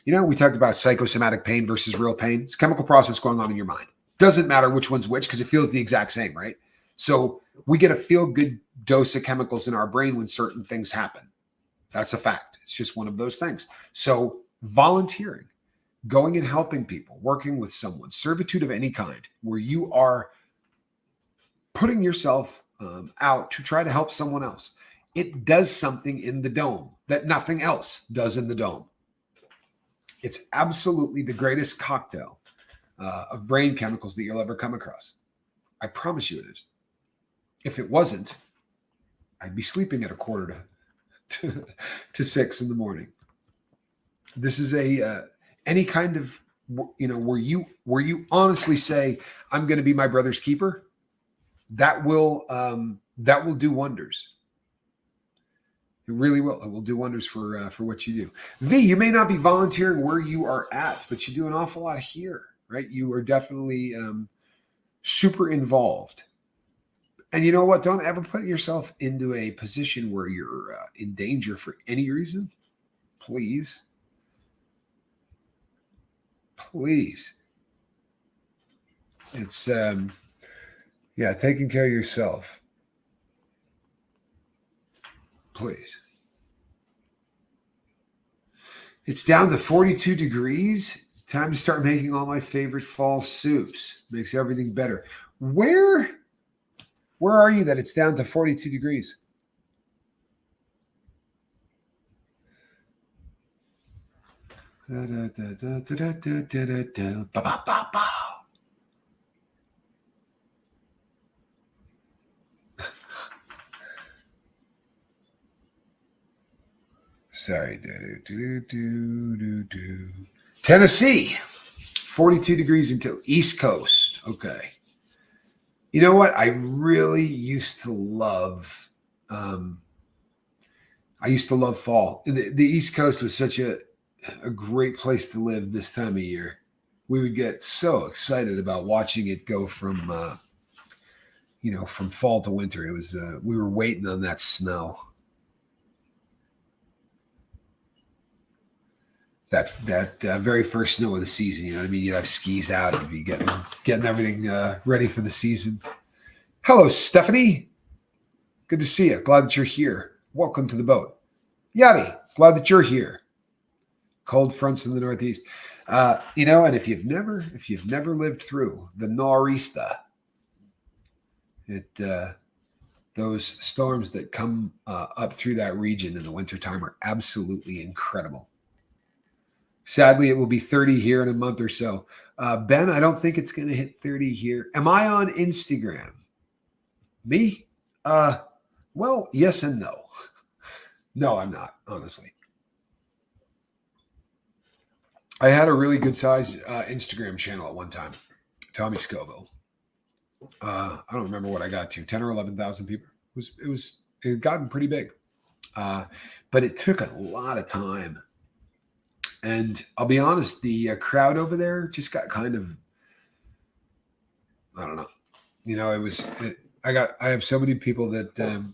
[SPEAKER 1] we talked about psychosomatic pain versus real pain. It's a chemical process going on in your mind. Doesn't matter which one's which because it feels the exact same, right? So we get a feel-good dose of chemicals in our brain when certain things happen. That's a fact. It's just one of those things. So volunteering, going and helping people, working with someone, servitude of any kind, where you are putting yourself out to try to help someone else. It does something in the dome that nothing else does in the dome. It's absolutely the greatest cocktail of brain chemicals that you'll ever come across. I promise you it is. If it wasn't, I'd be sleeping at 5:45 to 6 in the morning. This is any kind of, where you honestly say, I'm going to be my brother's keeper. That will do wonders. It really will. It will do wonders for what you do. V, you may not be volunteering where you are at, but you do an awful lot here, right? You are definitely super involved. And you know what? Don't ever put yourself into a position where you're in danger for any reason. Please. Please. It's, taking care of yourself. Please. It's down to 42 degrees. Time to start making all my favorite fall soups. Makes everything better. Where are you that it's down to 42 degrees? Sorry. Tennessee, 42 degrees until East Coast. Okay. You know what? I really used to love. I used to love fall. The East Coast was such a great place to live this time of year. We would get so excited about watching it go from from fall to winter. It was we were waiting on that snow. That very first snow of the season. You know what I mean? You'd have skis out. You'd be getting everything ready for the season. Hello, Stephanie. Good to see you. Glad that you're here. Welcome to the boat. Yadi, glad that you're here. Cold fronts in the Northeast. And if you've never lived through the nor'easter, those storms that come up through that region in the wintertime are absolutely incredible. Sadly, it will be 30 here in a month or so. Ben, I don't think it's going to hit 30 here. Am I on Instagram? Me? Well, yes and no. No, I'm not, honestly. I had a really good size Instagram channel at one time, Tommy Scoville. I don't remember what I got to, 10 or 11,000 people. It had gotten pretty big. But it took a lot of time. And I'll be honest, the crowd over there just got kind of, I don't know. I have so many people that,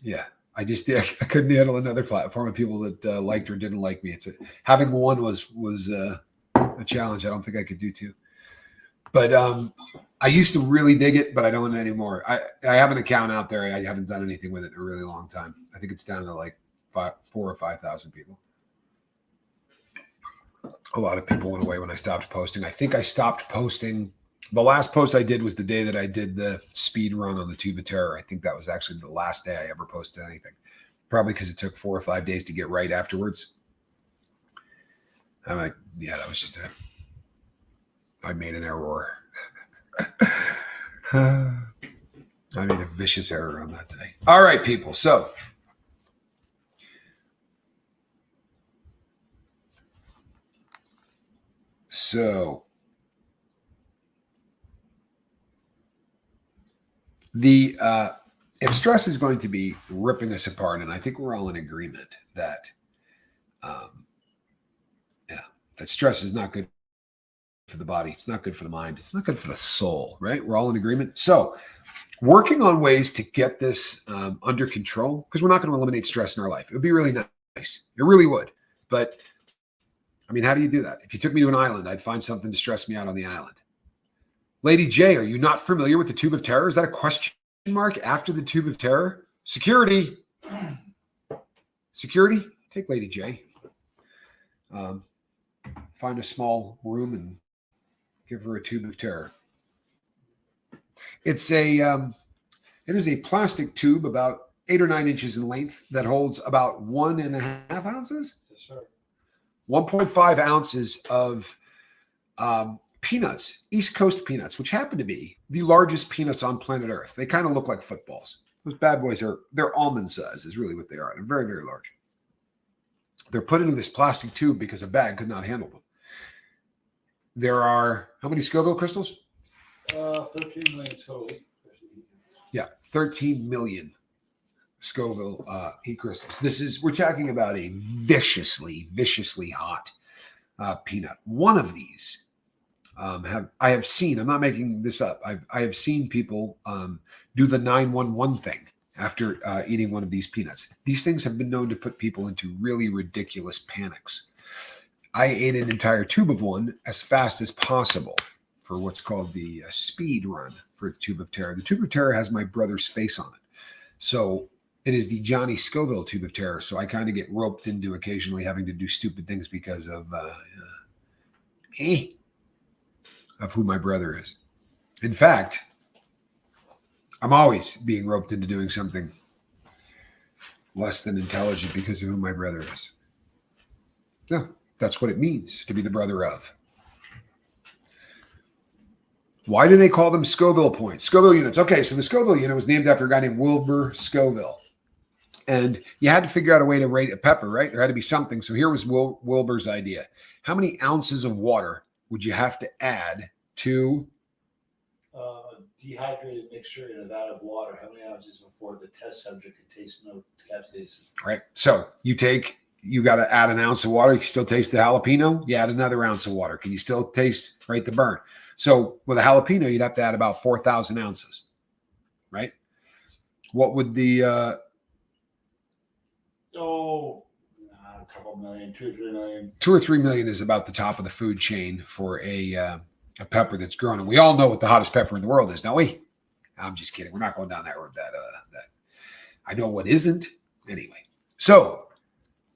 [SPEAKER 1] yeah, I couldn't handle another platform of people that liked or didn't like me. Having one was a challenge. I don't think I could do two. But I used to really dig it, but I don't anymore. I have an account out there. I haven't done anything with it in a really long time. I think it's down to like 4,000 or 5,000 people. A lot of people went away when I stopped posting. I think I stopped posting. The last post I did was the day that I did the speed run on the Tube of Terror. I think that was actually the last day I ever posted anything. Probably because it took 4 or 5 days to get right afterwards. I'm like, yeah, that was just I made an error. I made a vicious error on that day. All right, people. So the if stress is going to be ripping us apart, and I think we're all in agreement that that stress is not good for the body, it's not good for the mind, it's not good for the soul, right? We're all in agreement. So working on ways to get this under control, because we're not going to eliminate stress in our life. It would be really nice. It really would. But I mean, how do you do that? If you took me to an island, I'd find something to stress me out on the island. Lady J, are you not familiar with the Tube of Terror? Is that a question mark after the Tube of Terror? Security. Security? Take Lady J. Find a small room and give her a Tube of Terror. It is a plastic tube about 8 or 9 inches in length that holds about 1.5 ounces.
[SPEAKER 2] Yes, sir.
[SPEAKER 1] 1.5 ounces of peanuts, East Coast peanuts, which happen to be the largest peanuts on planet Earth. They kind of look like footballs. Those bad boys they're almond size is really what they are. They're very, very large. They're put into this plastic tube because a bag could not handle them. There are, how many Scoville crystals?
[SPEAKER 2] 13 million total.
[SPEAKER 1] Yeah, 13 million Scoville heat crystals. We're talking about a viciously hot peanut. One of these I have seen, I'm not making this up, I have seen people do the 911 thing after eating one of these peanuts. These things have been known to put people into really ridiculous panics. I ate an entire tube of one as fast as possible for what's called the speed run for the Tube of Terror. The Tube of Terror has my brother's face on it. So it is the Johnny Scoville Tube of Terror. So I kind of get roped into occasionally having to do stupid things because of who my brother is. In fact, I'm always being roped into doing something less than intelligent because of who my brother is. Yeah, that's what it means to be the brother of. Why do they call them Scoville points? Scoville units. Okay, so the Scoville unit was named after a guy named Wilbur Scoville. And you had to figure out a way to rate a pepper, right? There had to be something. So here was Wilbur's idea. How many ounces of water would you have to add to
[SPEAKER 2] dehydrated mixture in a vat of water? How many ounces before the test subject could taste no capsaicin?
[SPEAKER 1] Right. So you got to add an ounce of water. You can still taste the jalapeno. You add another ounce of water. Can you still taste, right, the burn? So with a jalapeno, you'd have to add about 4,000 ounces, right? What would the
[SPEAKER 2] a couple million, 2 or 3 million.
[SPEAKER 1] 2 or 3 million is about the top of the food chain for a pepper that's grown. And we all know what the hottest pepper in the world is, don't we? I'm just kidding. We're not going down that road. That I know what isn't. Anyway, so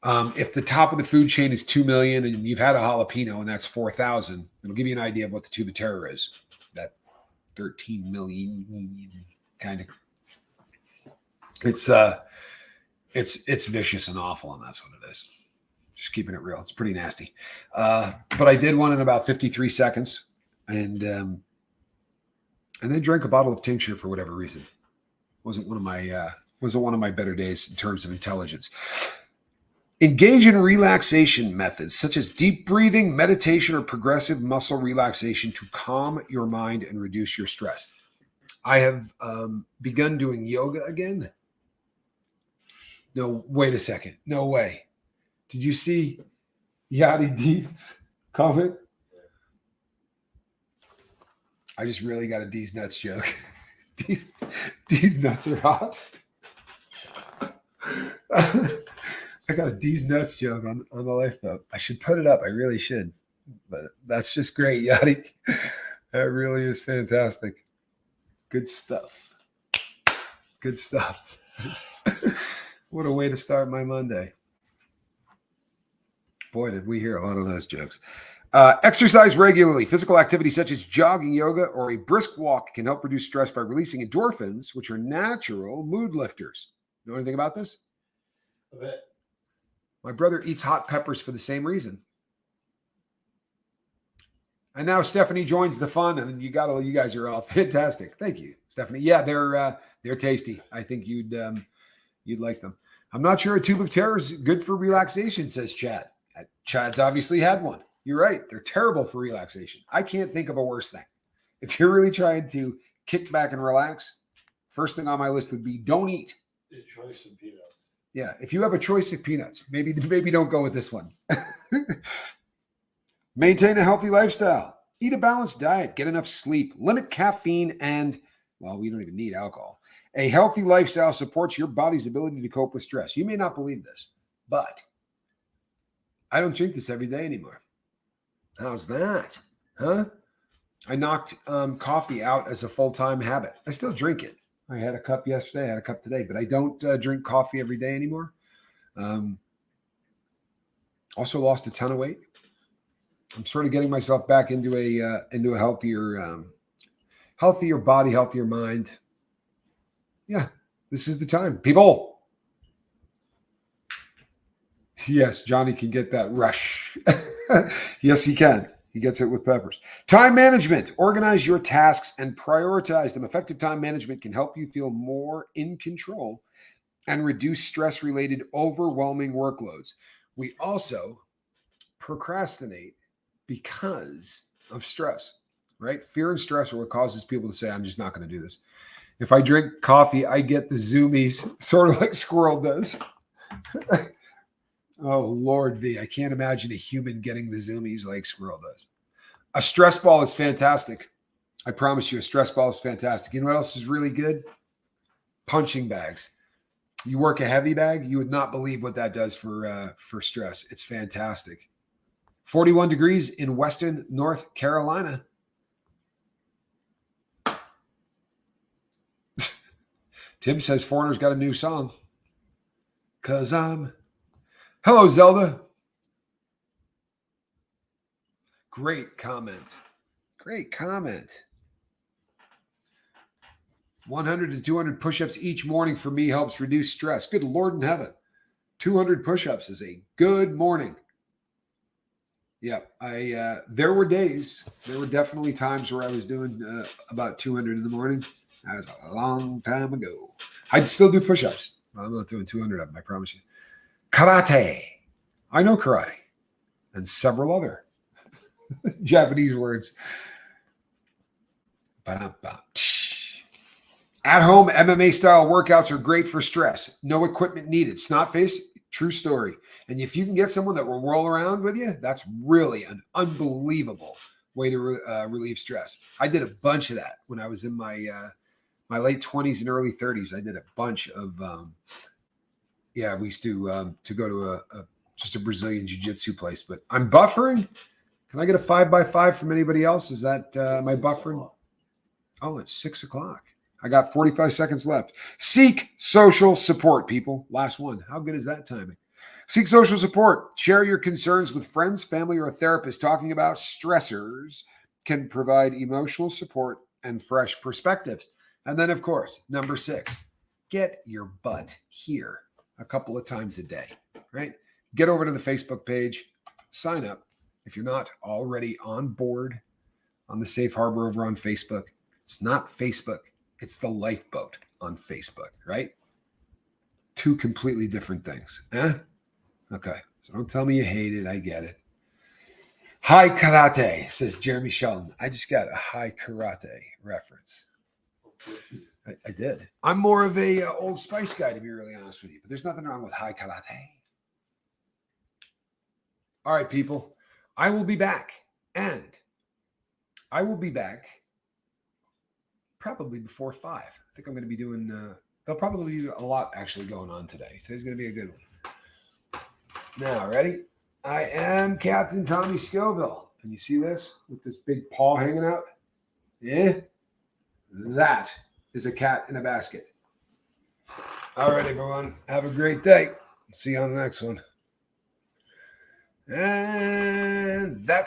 [SPEAKER 1] if the top of the food chain is 2 million and you've had a jalapeno and that's 4,000, it'll give you an idea of what the Tube of Terror is. That 13 million kind of. It's vicious and awful, and that's what it is. Just keeping it real. It's pretty nasty. But I did one in about 53 seconds, and then drank a bottle of tincture for whatever reason. Wasn't one of my better days in terms of intelligence. Engage in relaxation methods such as deep breathing, meditation, or progressive muscle relaxation to calm your mind and reduce your stress. I have begun doing yoga again. No, wait a second. No way. Did you see Yadi D's comment? I just really got a D's nuts joke. These nuts are hot. I got a D's nuts joke on the lifeboat. I should put it up. I really should. But that's just great, Yachty. That really is fantastic. Good stuff. Good stuff. What a way to start my Monday. Boy, did we hear a lot of those jokes. Exercise regularly. Physical activity such as jogging, yoga, or a brisk walk can help reduce stress by releasing endorphins, which are natural mood lifters. Know anything about this?
[SPEAKER 2] A bit.
[SPEAKER 1] My brother eats hot peppers for the same reason. And now Stephanie joins the fun, and you guys are all fantastic. Thank you, Stephanie. Yeah, they're tasty. I think you'd like them. I'm not sure a tube of terror is good for relaxation, says Chad. Chad's obviously had one. You're right. They're terrible for relaxation. I can't think of a worse thing. If you're really trying to kick back and relax, first thing on my list would be don't eat.
[SPEAKER 2] A choice of peanuts.
[SPEAKER 1] Yeah, if you have a choice of peanuts, maybe don't go with this one. Maintain a healthy lifestyle. Eat a balanced diet. Get enough sleep. Limit caffeine and, well, we don't even need alcohol. A healthy lifestyle supports your body's ability to cope with stress. You may not believe this, but I don't drink this every day anymore. How's that? Huh? I knocked coffee out as a full-time habit. I still drink it. I had a cup yesterday. I had a cup today, but I don't drink coffee every day anymore. Also lost a ton of weight. I'm sort of getting myself back into a healthier body, healthier mind. Yeah, this is the time. People. Yes, Johnny can get that rush. Yes, he can. He gets it with peppers. Time management. Organize your tasks and prioritize them. Effective time management can help you feel more in control and reduce stress-related overwhelming workloads. We also procrastinate because of stress, right? Fear and stress are what causes people to say, I'm just not going to do this. If I drink coffee, I get the zoomies, sort of like Squirrel does. Oh, Lord V, I can't imagine a human getting the zoomies like Squirrel does. A stress ball is fantastic. I promise you, a stress ball is fantastic. You know what else is really good? Punching bags. You work a heavy bag, you would not believe what that does for stress. It's fantastic. 41 degrees in Western North Carolina. Tim says Foreigner's got a new song. 'Cause I'm... Hello, Zelda. Great comment. Great comment. 100 to 200 push-ups each morning for me helps reduce stress. Good Lord in heaven. 200 push-ups is a good morning. Yeah, there were definitely times where I was doing about 200 in the morning. That was a long time ago. I'd still do push-ups. I'm not doing 200 of them, I promise you. Karate. I know karate. And several other Japanese words. At-home MMA-style workouts are great for stress. No equipment needed. Snotface, true story. And if you can get someone that will roll around with you, that's really an unbelievable way to relieve stress. I did a bunch of that when I was in my late 20s and early 30s. I did a bunch of, we used to go to just a Brazilian jiu-jitsu place. But I'm buffering. Can I get a 5x5 from anybody else? Is that my buffering? Oh, it's 6:00. I got 45 seconds left. Seek social support, people. Last one. How good is that timing? Seek social support. Share your concerns with friends, family, or a therapist. Talking about stressors can provide emotional support and fresh perspectives. And then, of course, number 6, get your butt here a couple of times a day, right? Get over to the Facebook page, sign up. If you're not already on board on the Safe Harbor over on Facebook, it's not Facebook. It's the Lifeboat on Facebook, right? 2 completely different things. Okay. So don't tell me you hate it. I get it. High karate, says Jeremy Sheldon. I just got a high karate reference. I did. I'm more of a Old Spice guy, to be really honest with you. But there's nothing wrong with high karate. All right, people. I will be back. And I will be back probably before 5. I think I'm going to be doing, there'll probably be a lot actually going on today. Today's going to be a good one. Now, ready? I am Captain Tommy Scoville. And you see this with this big paw hanging out? Yeah? That is a cat in a basket. All right, everyone. Have a great day. See you on the next one. And that's